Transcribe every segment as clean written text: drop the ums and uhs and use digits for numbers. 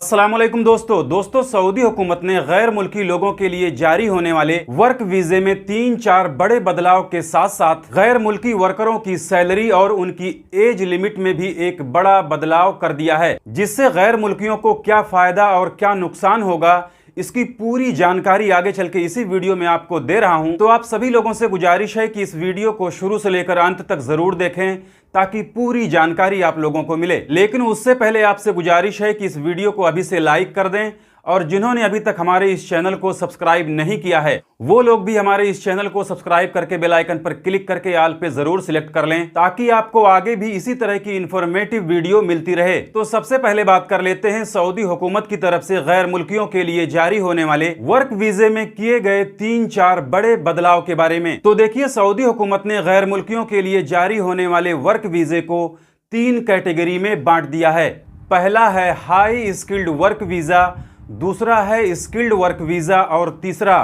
अस्सलामुअलैकुम दोस्तों सऊदी हुकूमत ने गैर मुल्की लोगों के लिए जारी होने वाले वर्क वीजे में 3-4 बड़े बदलाव के साथ साथ गैर मुल्की वर्करों की सैलरी और उनकी एज लिमिट में भी एक बड़ा बदलाव कर दिया है, जिससे गैर मुल्कियों को क्या फायदा और क्या नुकसान होगा, इसकी पूरी जानकारी आगे चल के इसी वीडियो में आपको दे रहा हूं। तो आप सभी लोगों से गुजारिश है कि इस वीडियो को शुरू से लेकर अंत तक जरूर देखें ताकि पूरी जानकारी आप लोगों को मिले। लेकिन उससे पहले आपसे गुजारिश है कि इस वीडियो को अभी से लाइक कर दें और जिन्होंने अभी तक हमारे इस चैनल को सब्सक्राइब नहीं किया है वो लोग भी हमारे इस चैनल को सब्सक्राइब करके बेल आइकन पर क्लिक करके ऑल पे जरूर सिलेक्ट कर लें ताकि आपको आगे भी इसी तरह की इंफॉर्मेटिव वीडियो मिलती रहे। तो सबसे पहले बात कर लेते हैं सऊदी हुकूमत की तरफ से गैर मुल्कियों के लिए जारी होने वाले वर्क वीजे में किए गए 3-4 बड़े बदलाव के बारे में। तो देखिए, सऊदी हुकूमत ने गैर मुल्कियों के लिए जारी होने वाले वर्क वीजे को 3 कैटेगरी में बांट दिया है। पहला है हाई स्किल्ड वर्क वीजा, दूसरा है स्किल्ड वर्क वीजा और तीसरा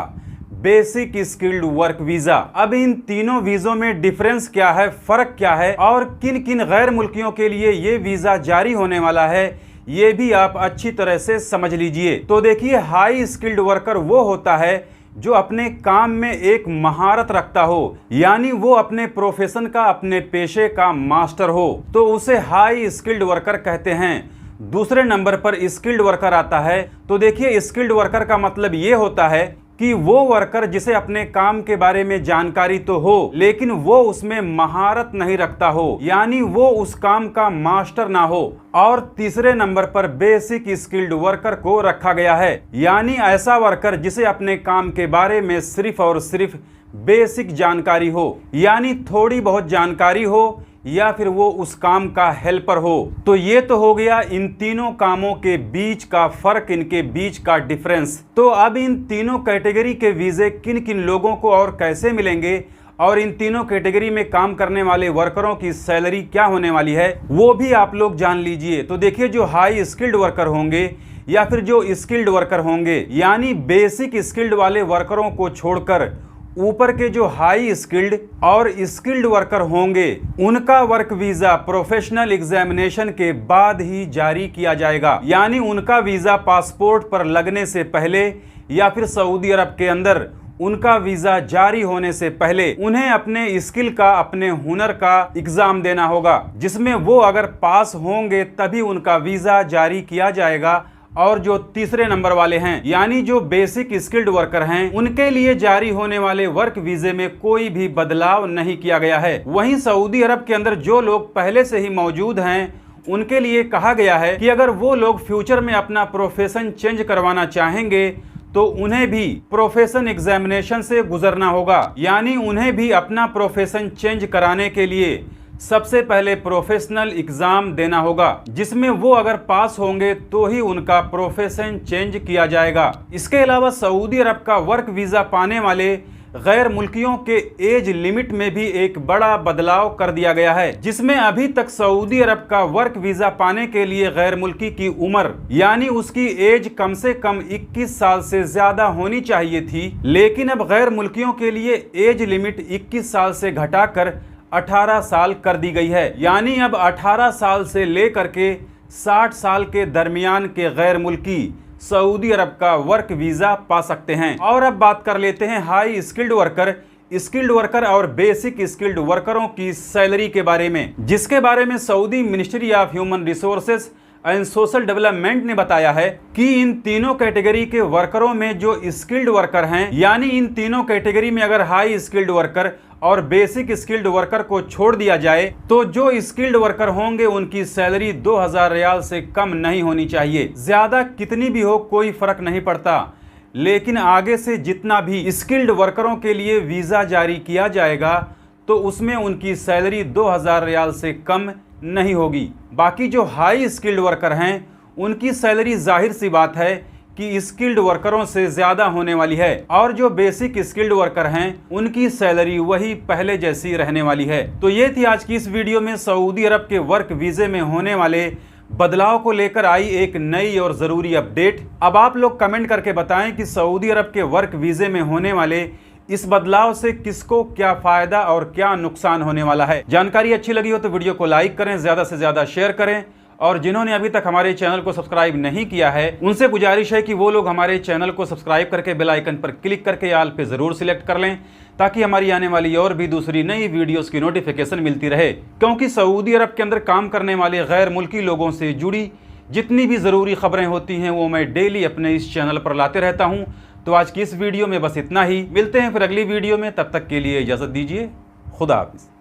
बेसिक स्किल्ड वर्क वीजा। अब इन तीनों वीजों में डिफरेंस क्या है, फर्क क्या है और किन किन गैर मुल्कियों के लिए ये वीजा जारी होने वाला है, ये भी आप अच्छी तरह से समझ लीजिए। तो देखिए, हाई स्किल्ड वर्कर वो होता है जो अपने काम में एक महारत रखता हो, यानी वो अपने प्रोफेशन का, अपने पेशे का मास्टर हो, तो उसे हाई स्किल्ड वर्कर कहते हैं। दूसरे नंबर पर स्किल्ड वर्कर आता है। तो देखिए, स्किल्ड वर्कर का मतलब ये होता है कि वो वर्कर जिसे अपने काम के बारे में जानकारी तो हो लेकिन वो उसमें महारत नहीं रखता हो, यानी वो उस काम का मास्टर ना हो। और तीसरे नंबर पर बेसिक स्किल्ड वर्कर को रखा गया है, यानी ऐसा वर्कर जिसे अपने काम के बारे में सिर्फ और सिर्फ बेसिक जानकारी हो, यानी थोड़ी बहुत जानकारी हो या फिर वो उस काम का हेल्पर हो। तो ये तो हो गया इन तीनों कामों के बीच का फर्क, इनके बीच का डिफरेंस। तो अब इन तीनों कैटेगरी के वीजे किन किन लोगों को और कैसे मिलेंगे और इन तीनों कैटेगरी में काम करने वाले वर्करों की सैलरी क्या होने वाली है वो भी आप लोग जान लीजिए। तो देखिए, जो हाई स्किल्ड वर्कर होंगे या फिर जो स्किल्ड वर्कर होंगे, यानी बेसिक स्किल्ड वाले वर्करों को छोड़कर ऊपर के जो हाई स्किल्ड और स्किल्ड वर्कर होंगे उनका वर्क वीजा प्रोफेशनल एग्जामिनेशन के बाद ही जारी किया जाएगा, यानी उनका वीजा पासपोर्ट पर लगने से पहले या फिर सऊदी अरब के अंदर उनका वीजा जारी होने से पहले उन्हें अपने स्किल का, अपने हुनर का एग्जाम देना होगा, जिसमें वो अगर पास होंगे तभी उनका वीजा जारी किया जाएगा। और जो तीसरे नंबर वाले हैं, यानी जो बेसिक स्किल्ड वर्कर हैं, उनके लिए जारी होने वाले वर्क वीजे में कोई भी बदलाव नहीं किया गया है। वहीं सऊदी अरब के अंदर जो लोग पहले से ही मौजूद हैं उनके लिए कहा गया है कि अगर वो लोग फ्यूचर में अपना प्रोफेशन चेंज करवाना चाहेंगे तो उन्हें भी प्रोफेशन एग्जामिनेशन से गुजरना होगा, यानी उन्हें भी अपना प्रोफेशन चेंज कराने के लिए सबसे पहले प्रोफेशनल एग्जाम देना होगा, जिसमें वो अगर पास होंगे तो ही उनका प्रोफेशन चेंज किया जाएगा। इसके अलावा सऊदी अरब का वर्क वीजा पाने वाले गैर मुल्कियों के एज लिमिट में भी एक बड़ा बदलाव कर दिया गया है, जिसमें अभी तक सऊदी अरब का वर्क वीजा पाने के लिए गैर मुल्की की उम्र, यानी उसकी एज कम से कम 21 साल से ज्यादा होनी चाहिए थी, लेकिन अब गैर मुल्कियों के लिए एज लिमिट 21 साल से घटाकर 18 साल कर दी गई है, यानी अब 18 साल से लेकर के 60 साल के दरमियान के गैर मुल्की सऊदी अरब का वर्क वीजा पा सकते हैं। और अब बात कर लेते हैं high skilled worker, skilled worker और बेसिक स्किल्ड वर्करों की सैलरी के बारे में, जिसके बारे में Saudi ministry of human resources and social development ने बताया है कि इन तीनों कैटेगरी के वर्करों में जो स्किल्ड वर्कर हैं, यानी इन तीनों कैटेगरी में अगर हाई स्किल्ड वर्कर और बेसिक स्किल्ड वर्कर को छोड़ दिया जाए तो जो स्किल्ड वर्कर होंगे उनकी सैलरी 2000 रियाल से कम नहीं होनी चाहिए। ज्यादा कितनी भी हो कोई फर्क नहीं पड़ता, लेकिन आगे से जितना भी स्किल्ड वर्करों के लिए वीजा जारी किया जाएगा तो उसमें उनकी सैलरी 2000 रियाल से कम नहीं होगी। बाकी जो हाई स्किल्ड वर्कर हैं उनकी सैलरी जाहिर सी बात है कि स्किल्ड वर्करों से ज्यादा होने वाली है, और जो बेसिक स्किल्ड वर्कर हैं उनकी सैलरी वही पहले जैसी रहने वाली है। तो ये थी आज की इस वीडियो में सऊदी अरब के वर्क वीजे में होने वाले बदलाव को लेकर आई एक नई और जरूरी अपडेट। अब आप लोग कमेंट करके बताएं कि सऊदी अरब के वर्क वीजे में होने वाले इस बदलाव से किसको क्या फायदा और क्या नुकसान होने वाला है। जानकारी अच्छी लगी हो तो वीडियो को लाइक करें, ज्यादा से ज्यादा शेयर करें और जिन्होंने अभी तक हमारे चैनल को सब्सक्राइब नहीं किया है उनसे गुजारिश है कि वो लोग हमारे चैनल को सब्सक्राइब करके बेल आइकन पर क्लिक करके ऑल पे ज़रूर सिलेक्ट कर लें, ताकि हमारी आने वाली और भी दूसरी नई वीडियोस की नोटिफिकेशन मिलती रहे। क्योंकि सऊदी अरब के अंदर काम करने वाले गैर मुल्की लोगों से जुड़ी जितनी भी ज़रूरी खबरें होती हैं वो मैं डेली अपने इस चैनल पर लाते रहता हूँ। तो आज की इस वीडियो में बस इतना ही, मिलते हैं फिर अगली वीडियो में, तब तक के लिए इजाज़त दीजिए। खुदा हाफिज़।